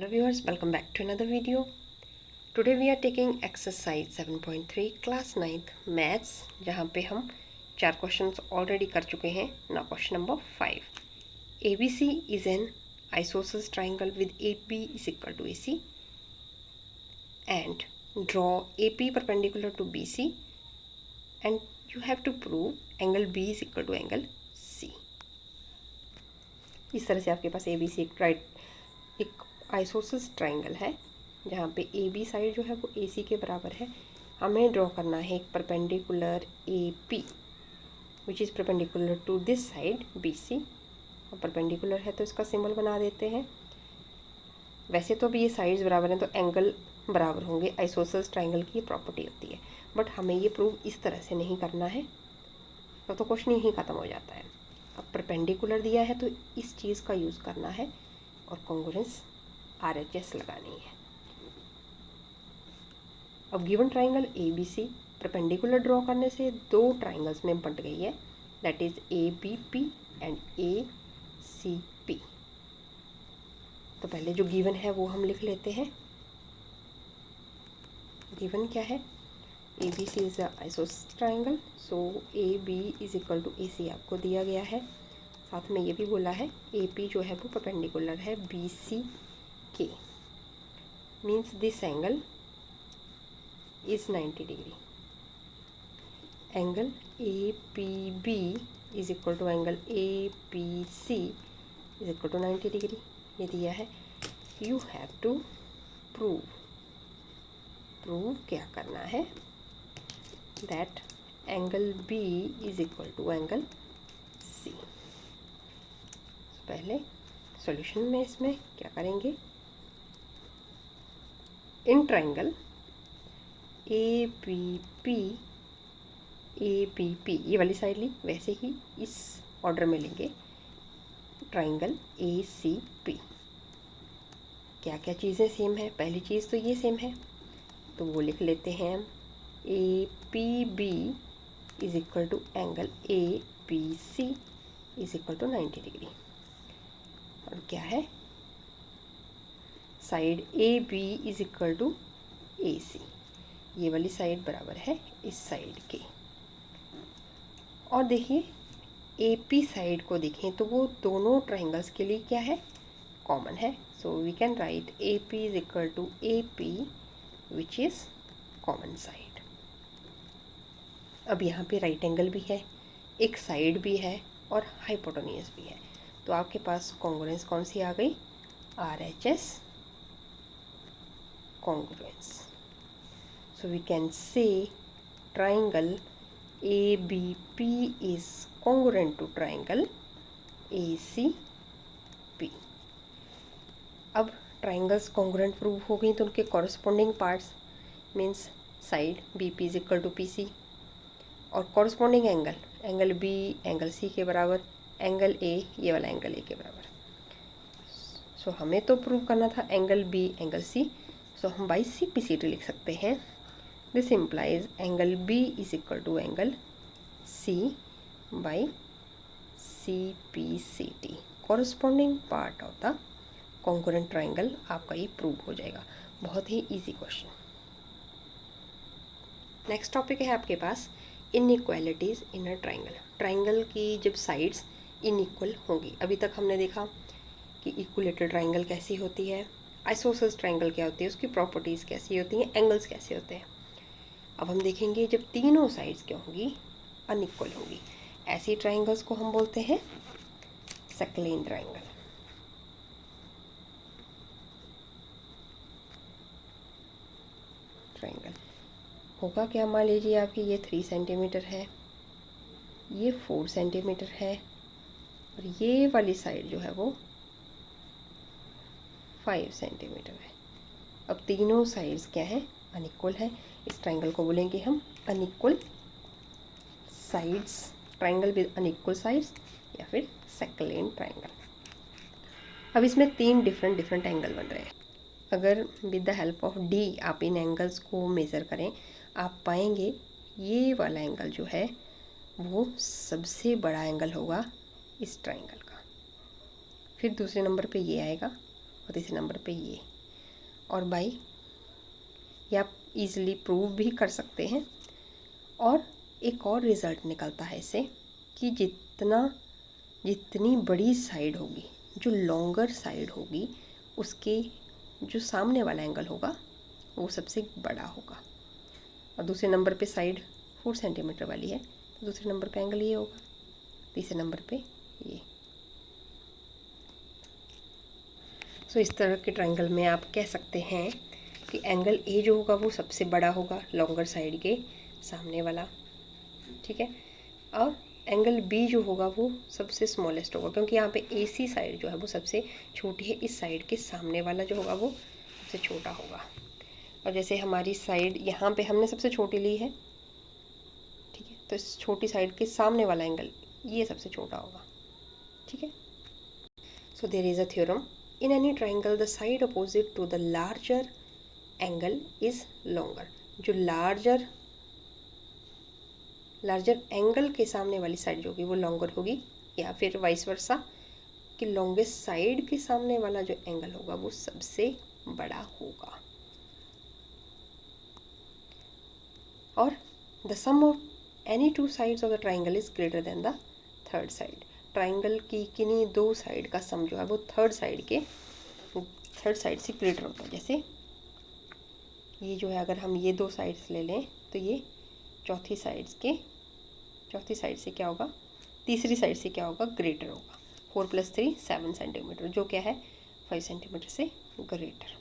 Hello viewers, welcome back to another video. Today we are taking exercise 7.3 class 9th maths, जहाँ पे हम 4 questions already कर चुके हैं. Now question number 5. ABC is an isosceles triangle with AB is equal to AC and draw AP perpendicular to BC and you have to prove angle B is equal to angle C. इस तरह से आपके पास ABC एक isosceles triangle है जहाँ पे A B side जो है वो ए सी के बराबर है. हमें ड्रॉ करना है एक perpendicular A P which is perpendicular to this side B C. और परपेंडिकुलर है तो इसका सिंबल बना देते हैं. वैसे तो भी ये साइड्स बराबर हैं तो एंगल बराबर होंगे. आइसोसेलेस ट्राइंगल की प्रॉपर्टी होती है, बट हमें ये प्रूव इस तरह से नहीं करना है तो क्वेश्चन यहीं ख़त्म हो जाता है. अब परपेंडिकुलर दिया है तो इस चीज़ का यूज़ करना है और कॉन्ग्रुएंस RHS लगानी है. अब given triangle A B C perpendicular draw करने से दो ट्राइंगल्स में बंट गई है, that is A B P and A C P. तो पहले जो गिवन है वो हम लिख लेते हैं. गिवन क्या है? A B C is isosceles triangle, so A B is equal to A C आपको दिया गया है. साथ में ये भी बोला है ए पी जो है वो परपेंडिकुलर है बी सी के, means this angle is 90 degree. Angle A P B is equal to angle A P C is equal to 90 degree. ये दिया है. यू हैव टू प्रूव क्या करना है? That angle B is equal to angle C. पहले solution में इसमें क्या करेंगे? In triangle A B P ये वाली साइड ली, वैसे ही इस ऑर्डर में लेंगे ट्राइंगल ए सी पी. क्या क्या चीज़ें सेम है? पहली चीज़ तो ये सेम है तो वो लिख लेते हैं हम. A P B is equal to angle A P C is equal to 90 degree. और क्या है? Side A B is equal to A C. ये वाली साइड बराबर है इस साइड के. और देखिए ए पी साइड को देखें तो वो दोनों ट्राइंगल्स के लिए क्या है? कॉमन है. So we can write A P is equal to A P which is common side. अब यहाँ पे राइट एंगल भी है, एक साइड भी है और हाइपोटेन्यूज भी है. तो आपके पास कॉन्ग्रुएंस कौन सी आ गई? RHS congruence. So we can say triangle ABP is congruent to triangle ACP. अब ट्राइंगल्स कॉन्ग्रुएंट प्रूव हो गई तो उनके corresponding parts means side BP is equal to PC और corresponding angle B angle C के बराबर, एंगल A ये वाला एंगल A के बराबर. सो हमें तो प्रूव करना था angle B angle C. So हम बाई CPCT लिख सकते हैं. This implies angle B is equal to angle C by CPCT. Corresponding part of the congruent triangle आपका ये प्रूव हो जाएगा. बहुत ही इजी क्वेश्चन. नेक्स्ट टॉपिक है आपके पास inequalities in a triangle. Triangle की जब साइड्स इनइक्वल होंगी, अभी तक हमने देखा कि इक्विलेटरल ट्राइंगल कैसी होती है, आइसोसेलेस ट्राइंगल क्या होती है, उसकी प्रॉपर्टीज़ कैसी होती हैं, एंगल्स कैसे होते हैं. अब हम देखेंगे जब तीनों साइड्स क्या होंगी? अनइक्वल होंगी. ऐसी ट्राइंगल्स को हम बोलते हैं सेक्लेन ट्राइंगल. होगा क्या? मान लीजिए आपकी ये 3 सेंटीमीटर है, ये 4 सेंटीमीटर है और ये वाली साइड जो है वो 5 सेंटीमीटर है. अब तीनों साइड्स क्या हैं? अनइक्वल है. इस ट्राइंगल को बोलेंगे हम unequal sides, triangle with unequal sides या फिर सेक्लेन ट्राइंगल. अब इसमें 3 डिफरेंट एंगल बन रहे हैं. अगर with the help of D आप इन एंगल्स को मेज़र करें, आप पाएंगे ये वाला एंगल जो है वो सबसे बड़ा एंगल होगा इस ट्राइंगल का. फिर दूसरे नंबर पे ये आएगा और तीसरे नंबर पे ये. और बाई, ये आप इजीली प्रूव भी कर सकते हैं। और एक और रिज़ल्ट निकलता है इससे कि जितनी बड़ी साइड होगी, जो लॉन्गर साइड होगी, उसके जो सामने वाला एंगल होगा वो सबसे बड़ा होगा। और दूसरे नंबर पे साइड 4 सेंटीमीटर वाली है, तो दूसरे नंबर पे एंगल ये होगा, तीसरे नंबर पे ये। सो इस तरह के ट्रायंगल में आप कह सकते हैं कि एंगल ए जो होगा वो सबसे बड़ा होगा लॉन्गर साइड के सामने वाला, ठीक है। और एंगल बी जो होगा वो सबसे स्मॉलेस्ट होगा, क्योंकि यहाँ पे ए सी साइड जो है वो सबसे छोटी है, इस साइड के सामने वाला जो होगा वो सबसे छोटा होगा। और जैसे हमारी साइड यहाँ पे हमने सबसे छोटी ली है, ठीक है, तो इस छोटी साइड के सामने वाला एंगल ये सबसे छोटा होगा, ठीक है। So there is a theorem, in any triangle the side opposite to the larger angle is longer. जो लार्जर एंगल के सामने वाली साइड जो होगी वो लॉन्गर होगी, या फिर वाइस वर्सा कि लॉन्गेस्ट साइड के सामने वाला जो एंगल होगा वो सबसे बड़ा होगा। और the sum of any two sides of the triangle is greater than the third side. Triangle की किन्हीं दो साइड का सम जो है वो थर्ड साइड से ग्रेटर होता है। जैसे ये जो है, अगर हम ये दो साइड्स ले लें तो ये चौथी साइड से क्या होगा, तीसरी साइड से क्या होगा, ग्रेटर होगा। 4 + 3 7 सेंटीमीटर, जो क्या है 5 सेंटीमीटर से ग्रेटर।